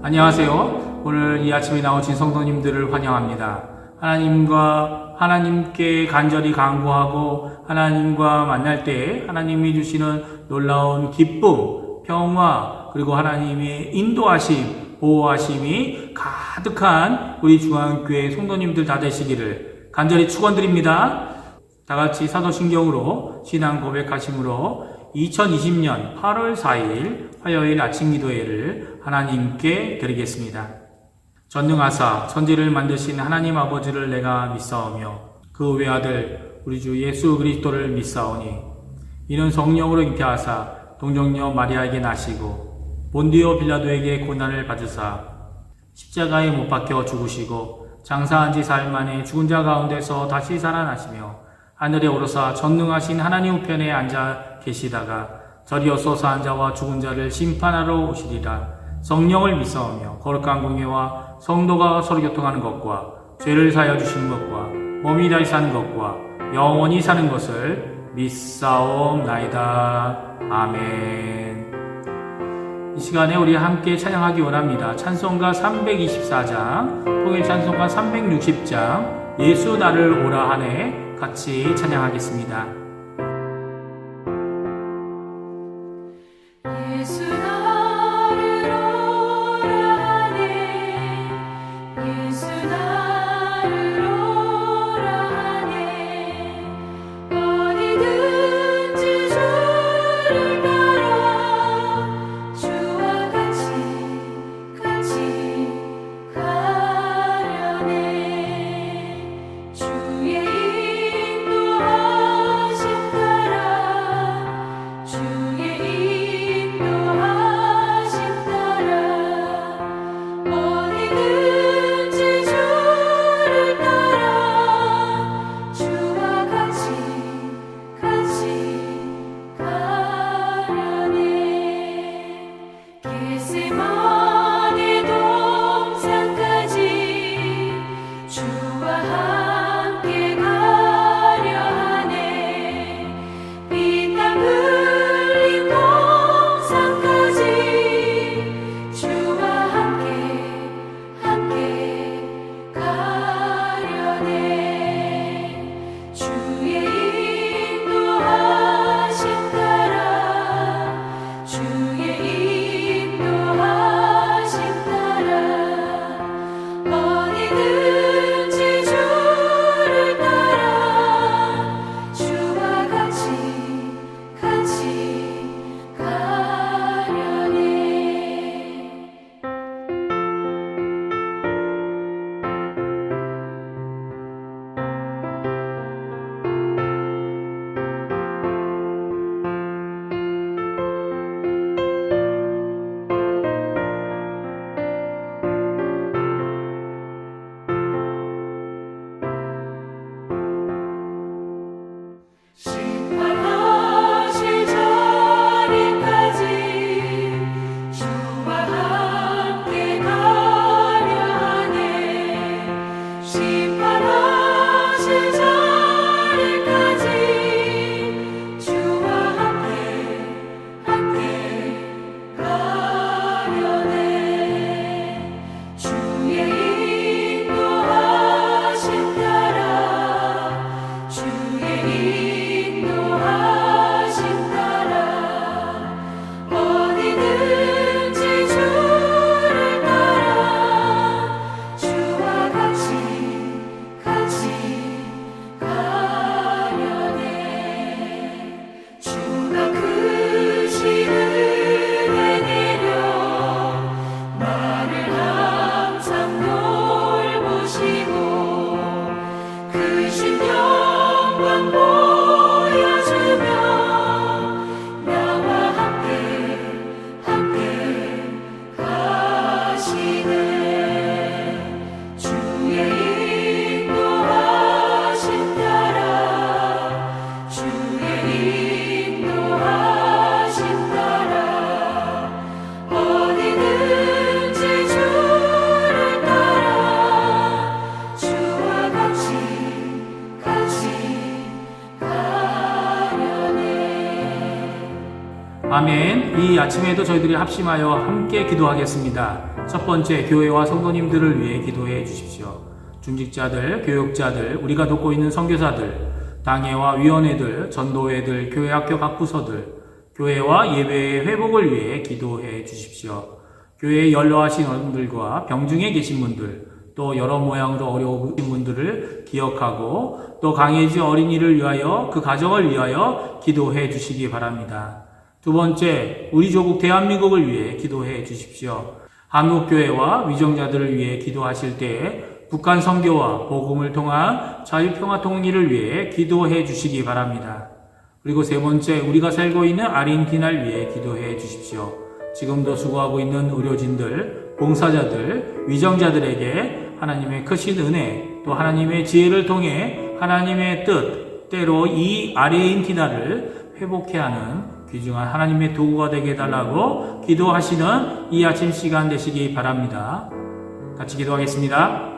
안녕하세요. 오늘 이 아침에 나오신 성도님들을 환영합니다. 하나님께 간절히 간구하고 하나님과 만날 때 하나님이 주시는 놀라운 기쁨, 평화, 그리고 하나님의 인도하심, 보호하심이 가득한 우리 중앙교회 성도님들 다 되시기를 간절히 축원드립니다. 다 같이 사도신경으로 신앙 고백하심으로 2020년 8월 4일 화요일 아침 기도회를 하나님께 드리겠습니다. 전능하사 천지를 만드신 하나님 아버지를 내가 믿사오며 그 외아들 우리 주 예수 그리스도를 믿사오니 이는 성령으로 잉태하사 동정녀 마리아에게 나시고 본디오 빌라도에게 고난을 받으사 십자가에 못 박혀 죽으시고 장사한 지 사흘 만에 죽은 자 가운데서 다시 살아나시며 하늘에 오르사 전능하신 하나님 우편에 앉아 계시다가 저리어서 산 자와 죽은 자를 심판하러 오시리라. 성령을 믿사오며 거룩한 공예와 성도가 서로 교통하는 것과 죄를 사하여 주시는 것과 몸이 다시 사는 것과 영원히 사는 것을 믿사옵나이다. 아멘. 이 시간에 우리 함께 찬양하기 원합니다. 찬송가 324장, 통일 찬송가 360장, 예수 나를 오라 하네 같이 찬양하겠습니다. 예수 나를 오라 하네 예수 나를 오라 하네 어디든지 주를 따라 주와 같이 가려네 주의 인도하심 따라 주의 인도하심 아멘. 이 아침에도 저희들이 합심하여 함께 기도하겠습니다. 첫 번째, 교회와 성도님들을 위해 기도해 주십시오. 중직자들, 교육자들, 우리가 돕고 있는 선교사들, 당회와 위원회들, 전도회들, 교회 학교 각 부서들, 교회와 예배의 회복을 위해 기도해 주십시오. 교회에 연로하신 어른들과 병중에 계신 분들, 또 여러 모양으로 어려우신 분들을 기억하고 또 강해지 어린이를 위하여 그 가정을 위하여 기도해 주시기 바랍니다. 두 번째, 우리 조국 대한민국을 위해 기도해 주십시오. 한국교회와 위정자들을 위해 기도하실 때 북한 선교와 복음을 통한 자유평화 통일을 위해 기도해 주시기 바랍니다. 그리고 세 번째, 우리가 살고 있는 아르헨티나를 위해 기도해 주십시오. 지금도 수고하고 있는 의료진들, 봉사자들, 위정자들에게 하나님의 크신 은혜, 또 하나님의 지혜를 통해 하나님의 뜻, 때로 이 아르헨티나를 회복해 하는 귀중한 하나님의 도구가 되게 해달라고 기도하시는 이 아침 시간 되시기 바랍니다. 같이 기도하겠습니다.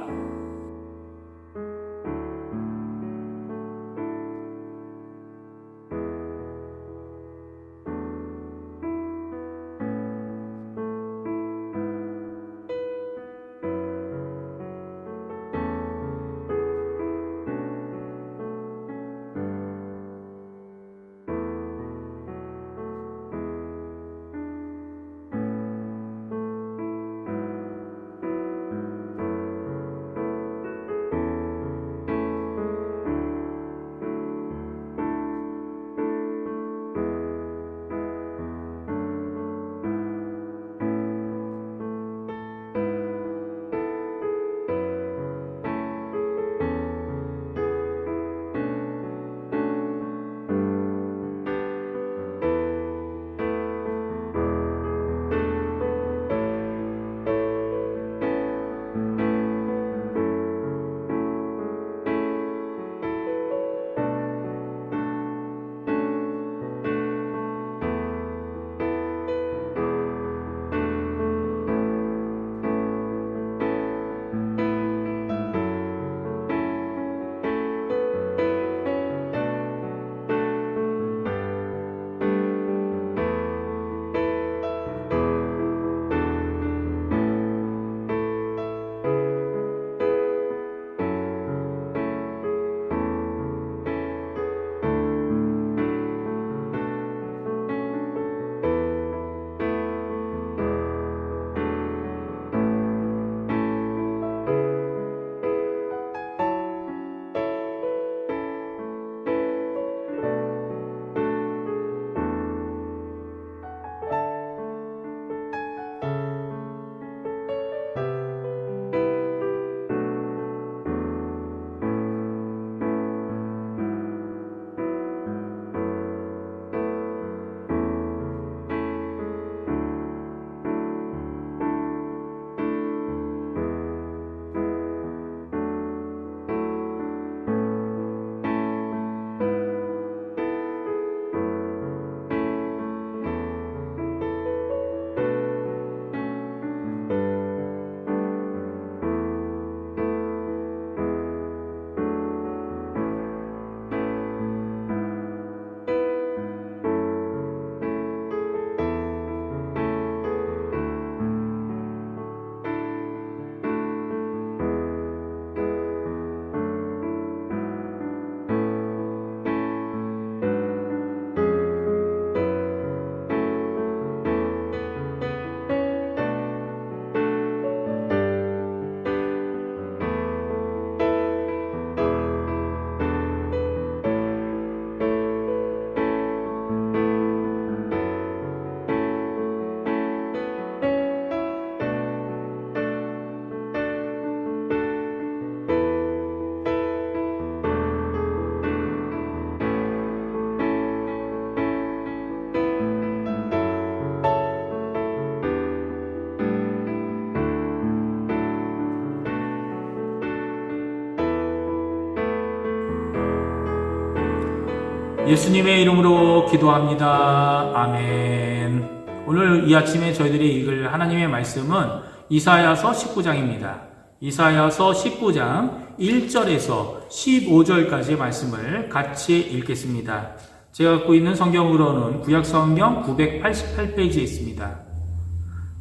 예수님의 이름으로 기도합니다. 아멘. 오늘 이 아침에 저희들이 읽을 하나님의 말씀은 이사야서 19장입니다. 이사야서 19장 1절에서 15절까지의 말씀을 같이 읽겠습니다. 제가 갖고 있는 성경으로는 구약 성경 988페이지에 있습니다.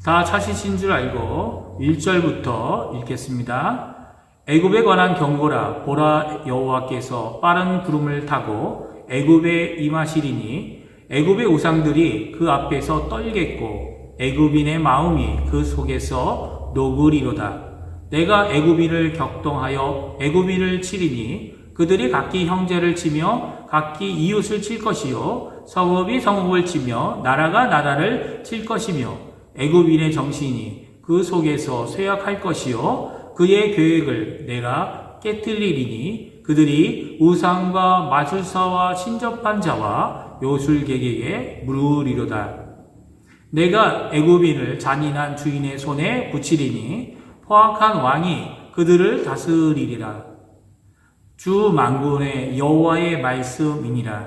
다 찾으신 줄 알고 1절부터 읽겠습니다. 애굽에 관한 경고라. 보라, 여호와께서 빠른 구름을 타고 애굽에 임하시리니 애굽의 우상들이 그 앞에서 떨겠고 애굽인의 마음이 그 속에서 녹으리로다. 내가 애굽인을 격동하여 애굽인을 치리니 그들이 각기 형제를 치며 각기 이웃을 칠 것이요 성읍이 성읍을 치며 나라가 나라를 칠 것이며 애굽인의 정신이 그 속에서 쇠약할 것이요 그의 계획을 내가 깨뜨리리니 그들이 우상과 마술사와 신접한 자와 요술객에게 물으리로다. 내가 애굽인을 잔인한 주인의 손에 붙이리니 포악한 왕이 그들을 다스리리라. 주 만군의 여호와의 말씀이니라.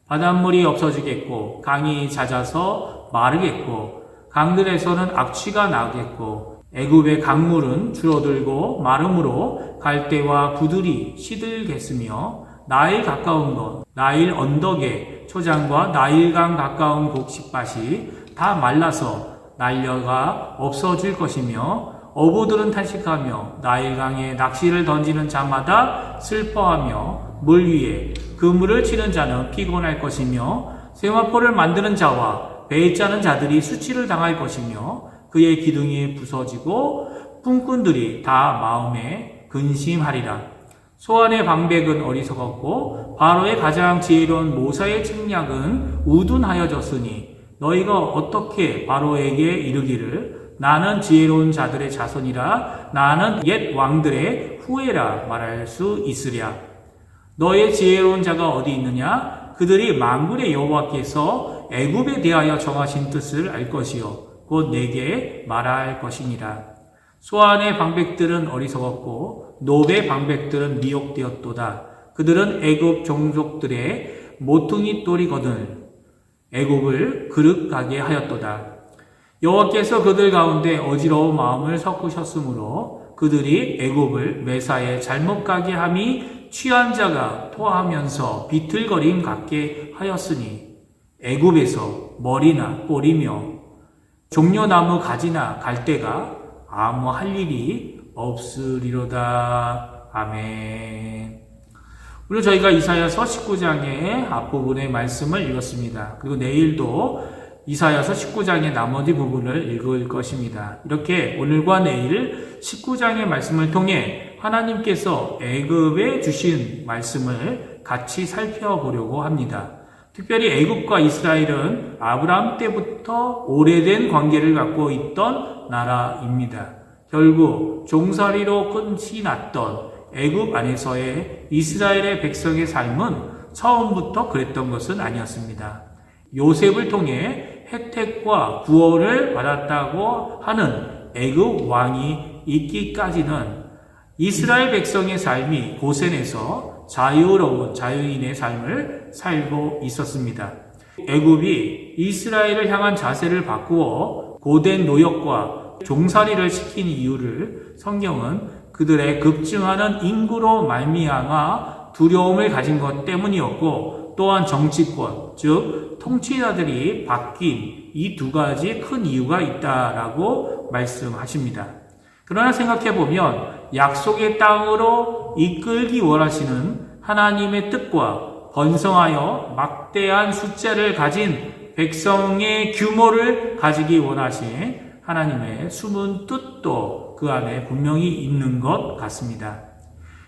바닷물이 없어지겠고 강이 잦아서 마르겠고 강들에서는 악취가 나겠고 애굽의 강물은 줄어들고 마름으로 갈대와 부들이 시들겠으며 나일 가까운 것 나일 언덕의 초장과 나일강 가까운 곡식밭이 다 말라서 날려가 없어질 것이며 어부들은 탄식하며 나일강에 낚시를 던지는 자마다 슬퍼하며 물 위에 그물을 치는 자는 피곤할 것이며 세마포를 만드는 자와 배 짜는 자들이 수치를 당할 것이며 그의 기둥이 부서지고 품꾼들이 다 마음에 근심하리라. 소안의 방백은 어리석었고 바로의 가장 지혜로운 모사의 책략은 우둔하여졌으니 너희가 어떻게 바로에게 이르기를 나는 지혜로운 자들의 자손이라 나는 옛 왕들의 후예라 말할 수 있으랴. 너의 지혜로운 자가 어디 있느냐? 그들이 만군의 여호와께서 애굽에 대하여 정하신 뜻을 알 것이요 곧 내게 말할 것이니라. 소안의 방백들은 어리석었고 노베의 방백들은 미혹되었도다. 그들은 애굽 종족들의 모퉁이 돌이거든 애굽을 그릇가게 하였도다. 여호와께서 그들 가운데 어지러운 마음을 섞으셨으므로 그들이 애굽을 매사에 잘못 가게 함이 취한 자가 토하면서 비틀거림 같게 하였으니 애굽에서 머리나 꼬리며 종려나무 가지나 갈대가 아무 할 일이 없으리로다. 아멘. 오늘 저희가 이사야서 19장의 앞부분의 말씀을 읽었습니다. 그리고 내일도 이사야서 19장의 나머지 부분을 읽을 것입니다. 이렇게 오늘과 내일 19장의 말씀을 통해 하나님께서 애굽에 주신 말씀을 같이 살펴보려고 합니다. 특별히 애굽과 이스라엘은 아브라함 때부터 오래된 관계를 갖고 있던 나라입니다. 결국 종살이로 끝이 났던 애굽 안에서의 이스라엘의 백성의 삶은 처음부터 그랬던 것은 아니었습니다. 요셉을 통해 혜택과 구원을 받았다고 하는 애굽 왕이 있기까지는 이스라엘 백성의 삶이 고센에서 자유로운 자유인의 삶을 살고 있었습니다. 애굽이 이스라엘을 향한 자세를 바꾸어 고된 노역과 종살이를 시킨 이유를 성경은 그들의 급증하는 인구로 말미암아 두려움을 가진 것 때문이었고 또한 정치권, 즉 통치자들이 바뀐 이 두 가지 큰 이유가 있다라고 말씀하십니다. 그러나 생각해보면 약속의 땅으로 이끌기 원하시는 하나님의 뜻과 번성하여 막대한 숫자를 가진 백성의 규모를 가지기 원하신 하나님의 숨은 뜻도 그 안에 분명히 있는 것 같습니다.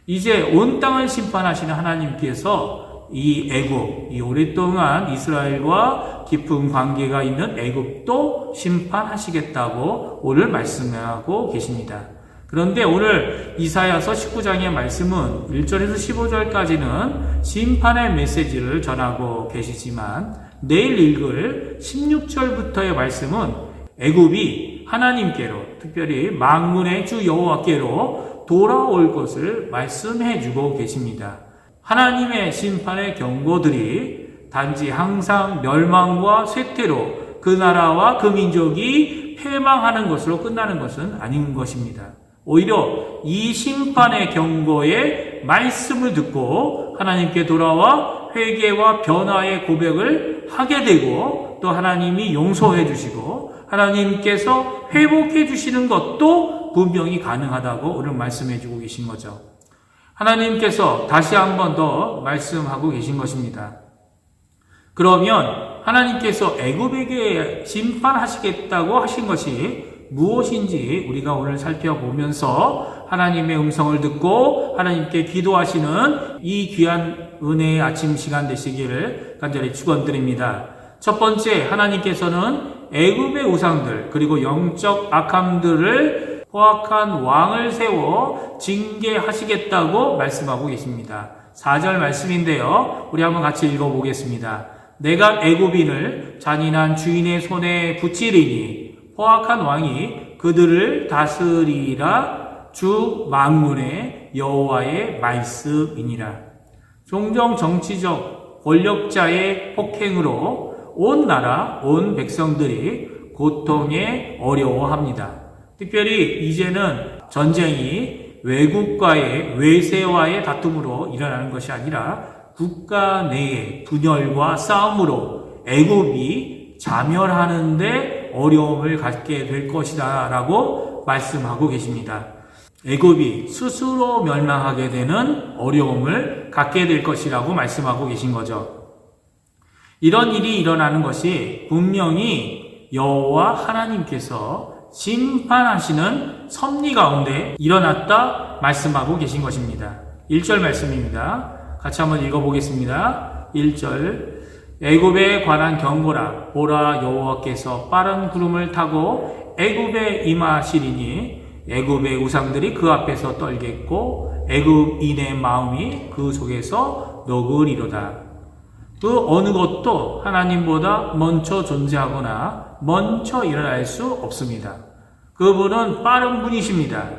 이제 온 땅을 심판하시는 하나님께서 이 애굽, 이 오랫동안 이스라엘과 깊은 관계가 있는 애굽도 심판하시겠다고 오늘 말씀하고 계십니다. 그런데 오늘 이사야서 19장의 말씀은 1절에서 15절까지는 심판의 메시지를 전하고 계시지만 내일 읽을 16절부터의 말씀은 애굽이 하나님께로, 특별히 만군의 주 여호와께로 돌아올 것을 말씀해 주고 계십니다. 하나님의 심판의 경고들이 단지 항상 멸망과 쇠퇴로 그 나라와 그 민족이 패망하는 것으로 끝나는 것은 아닌 것입니다. 오히려 이 심판의 경고의 말씀을 듣고 하나님께 돌아와 회개와 변화의 고백을 하게 되고 또 하나님이 용서해 주시고 하나님께서 회복해 주시는 것도 분명히 가능하다고 오늘 말씀해 주고 계신 거죠. 하나님께서 다시 한 번 더 말씀하고 계신 것입니다. 그러면 하나님께서 애굽에게 심판하시겠다고 하신 것이 무엇인지 우리가 오늘 살펴보면서 하나님의 음성을 듣고 하나님께 기도하시는 이 귀한 은혜의 아침 시간 되시기를 간절히 축원드립니다. 첫 번째, 하나님께서는 애굽의 우상들 그리고 영적 악함들을 포악한 왕을 세워 징계하시겠다고 말씀하고 계십니다. 4절 말씀인데요. 우리 한번 같이 읽어보겠습니다. 내가 애굽인을 잔인한 주인의 손에 붙이리니 포악한 왕이 그들을 다스리라. 주 만군의 여호와의 말씀이니라. 종종 정치적 권력자의 폭행으로 온 나라, 온 백성들이 고통에 어려워합니다. 특별히 이제는 전쟁이 외국과의 외세와의 다툼으로 일어나는 것이 아니라 국가 내의 분열과 싸움으로 애굽이 자멸하는데 어려움을 갖게 될 것이다 라고 말씀하고 계십니다. 애굽이 스스로 멸망하게 되는 어려움을 갖게 될 것이라고 말씀하고 계신 거죠. 이런 일이 일어나는 것이 분명히 여호와 하나님께서 심판하시는 섭리 가운데 일어났다 말씀하고 계신 것입니다. 1절 말씀입니다. 같이 한번 읽어보겠습니다. 1절 애굽에 관한 경고라. 보라, 여호와께서 빠른 구름을 타고 애굽에 임하시리니 애굽의 우상들이 그 앞에서 떨겠고 애굽인의 마음이 그 속에서 녹으리로다. 그 어느 것도 하나님보다 먼저 존재하거나 먼저 일어날 수 없습니다. 그분은 빠른 분이십니다.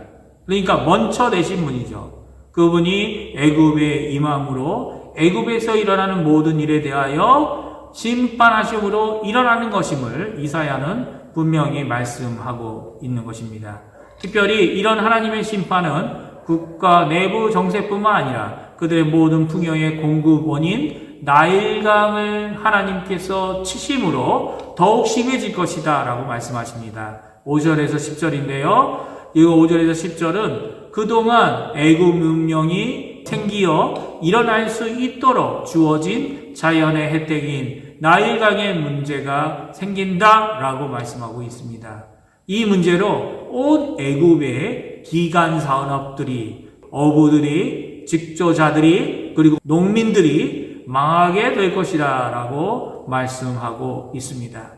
그러니까 먼저 되신 분이죠. 그분이 애굽에 임함으로 애굽에서 일어나는 모든 일에 대하여 심판하심으로 일어나는 것임을 이사야는 분명히 말씀하고 있는 것입니다. 특별히 이런 하나님의 심판은 국가 내부 정세뿐만 아니라 그들의 모든 풍요의 공급 원인 나일강을 하나님께서 치심으로 더욱 심해질 것이다 라고 말씀하십니다. 5절에서 10절인데요. 이 5절에서 10절은 그동안 애굽 문명이 생기어 일어날 수 있도록 주어진 자연의 혜택인 나일강의 문제가 생긴다라고 말씀하고 있습니다. 이 문제로 온 애굽의 기간 산업들이, 어부들이, 직조자들이, 그리고 농민들이 망하게 될 것이다 라고 말씀하고 있습니다.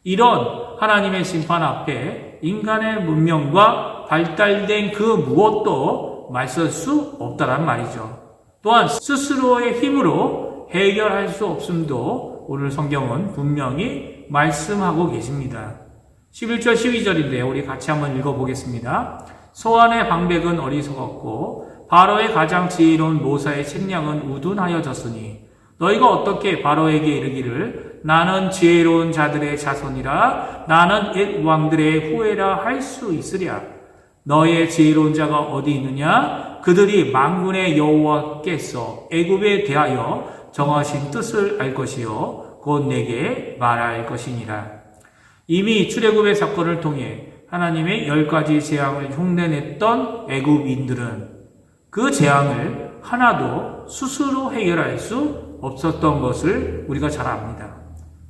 이런 하나님의 심판 앞에 인간의 문명과 발달된 그 무엇도 맞설 수 없다란 말이죠. 또한 스스로의 힘으로 해결할 수 없음도 오늘 성경은 분명히 말씀하고 계십니다. 11절 12절인데요. 우리 같이 한번 읽어보겠습니다. 소환의 방백은 어리석었고 바로의 가장 지혜로운 모사의 책량은 우둔하여졌으니 너희가 어떻게 바로에게 이르기를 나는 지혜로운 자들의 자손이라 나는 옛 왕들의 후예라 할 수 있으랴. 너의 지혜로운 자가 어디 있느냐? 그들이 만군의 여호와께서 애굽에 대하여 정하신 뜻을 알 것이요 곧 내게 말할 것이니라. 이미 출애굽의 사건을 통해 하나님의 10가지 재앙을 흉내냈던 애굽인들은 그 재앙을 하나도 스스로 해결할 수 없었던 것을 우리가 잘 압니다.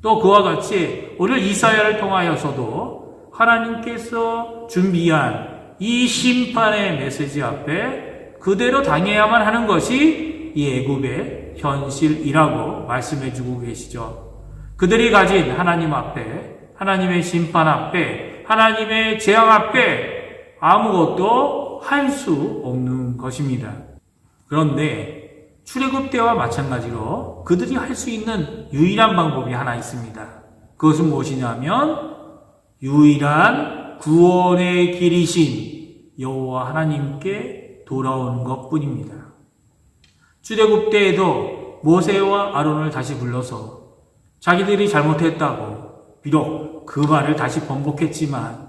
또 그와 같이 오늘 이사야를 통하여서도 하나님께서 준비한 이 심판의 메시지 앞에 그대로 당해야만 하는 것이 이 애굽의 현실이라고 말씀해 주고 계시죠. 그들이 가진 하나님 앞에, 하나님의 심판 앞에, 하나님의 재앙 앞에 아무것도 할 수 없는 것입니다. 그런데 출애굽 때와 마찬가지로 그들이 할 수 있는 유일한 방법이 하나 있습니다. 그것은 무엇이냐면 유일한 구원의 길이신 여호와 하나님께 돌아오는 것뿐입니다. 출애굽 때에도 모세와 아론을 다시 불러서 자기들이 잘못했다고 비록 그 말을 다시 번복했지만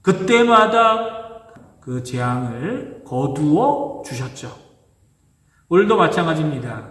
그때마다 그 재앙을 거두어 주셨죠. 오늘도 마찬가지입니다.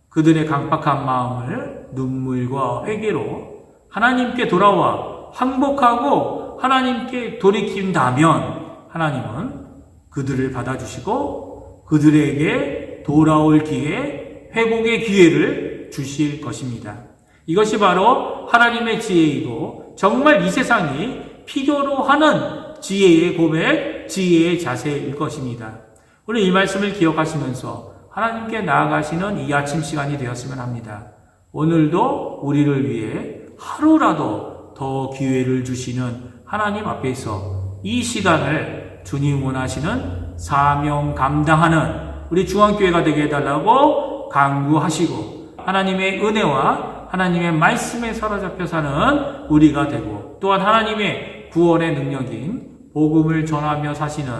그들의 강팍한 마음을 눈물과 회개로 하나님께 돌아와 항복하고 하나님께 돌이킨다면 하나님은 그들을 받아주시고 그들에게 돌아올 기회, 회복의 기회를 주실 것입니다. 이것이 바로 하나님의 지혜이고 정말 이 세상이 필요로 하는 지혜의 고백, 지혜의 자세일 것입니다. 오늘 이 말씀을 기억하시면서 하나님께 나아가시는 이 아침 시간이 되었으면 합니다. 오늘도 우리를 위해 하루라도 더 기회를 주시는 하나님 앞에서 이 시간을 주님 원하시는 사명 감당하는 우리 중앙교회가 되게 해달라고 간구하시고 하나님의 은혜와 하나님의 말씀에 사로잡혀 사는 우리가 되고 또한 하나님의 구원의 능력인 복음을 전하며 사시는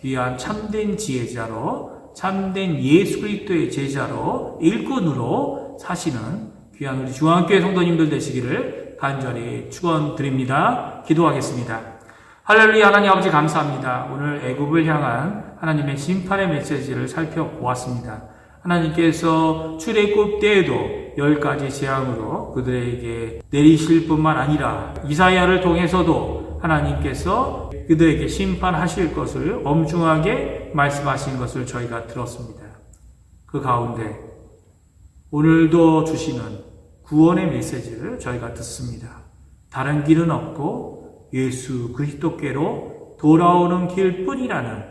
귀한 참된 지혜자로 참된 예수 그리스도의 제자로 일꾼으로 사시는 귀한 우리 중앙교회 성도님들 되시기를 간절히 축원드립니다. 기도하겠습니다. 할렐루야. 하나님 아버지 감사합니다. 오늘 애굽을 향한 하나님의 심판의 메시지를 살펴보았습니다. 하나님께서 출애굽 때에도 10가지 재앙으로 그들에게 내리실 뿐만 아니라 이사야를 통해서도 하나님께서 그들에게 심판하실 것을 엄중하게 말씀하신 것을 저희가 들었습니다. 그 가운데 오늘도 주시는 구원의 메시지를 저희가 듣습니다. 다른 길은 없고 예수 그리스도께로 돌아오는 길뿐이라는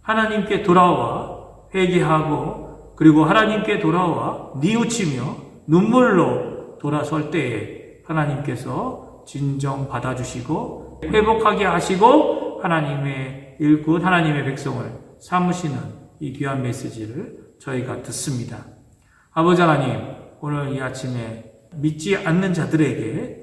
하나님께 돌아와 회개하고 그리고 하나님께 돌아와 뉘우치며 눈물로 돌아설 때에 하나님께서 진정 받아주시고 회복하게 하시고 하나님의 일꾼 하나님의 백성을 삼으시는 이 귀한 메시지를 저희가 듣습니다. 아버지 하나님, 오늘 이 아침에 믿지 않는 자들에게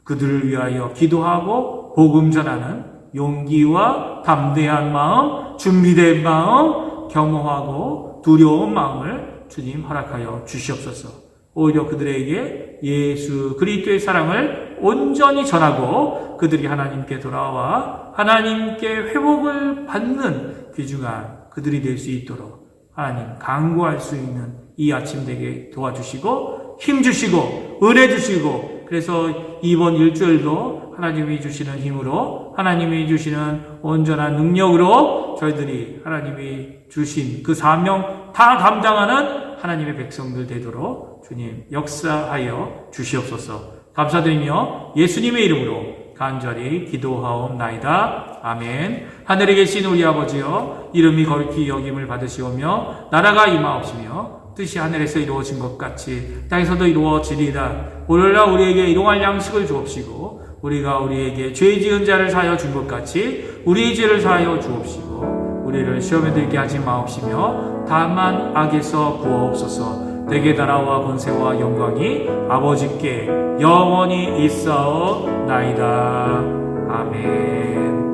그들을 위하여 기도하고 복음 전하는 용기와 담대한 마음, 준비된 마음, 겸허하고 두려운 마음을 주님 허락하여 주시옵소서. 오히려 그들에게 예수 그리스도의 사랑을 온전히 전하고 그들이 하나님께 돌아와 하나님께 회복을 받는 귀중한 그들이 될 수 있도록 하나님 강구할 수 있는 이 아침 되게 도와주시고 힘주시고 은혜 주시고 그래서 이번 일주일도 하나님이 주시는 힘으로 하나님이 주시는 온전한 능력으로 저희들이 하나님이 주신 그 사명 다 감당하는 하나님의 백성들 되도록 주님 역사하여 주시옵소서. 감사드리며 예수님의 이름으로 간절히 기도하옵나이다. 아멘. 하늘에 계신 우리 아버지여, 이름이 거룩히 여김을 받으시오며 나라가 임하옵시며 뜻이 하늘에서 이루어진 것 같이 땅에서도 이루어지리이다. 오늘날 우리에게 일용할 양식을 주옵시고 우리가 우리에게 죄 지은 자를 사하여 준 것 같이 우리의 죄를 사하여 주옵시고 우리를 시험에 들게 하지 마옵시며 다만 악에서 구하옵소서. 대개 나라와 권세와 영광이 아버지께 영원히 있사옵나이다. 아멘.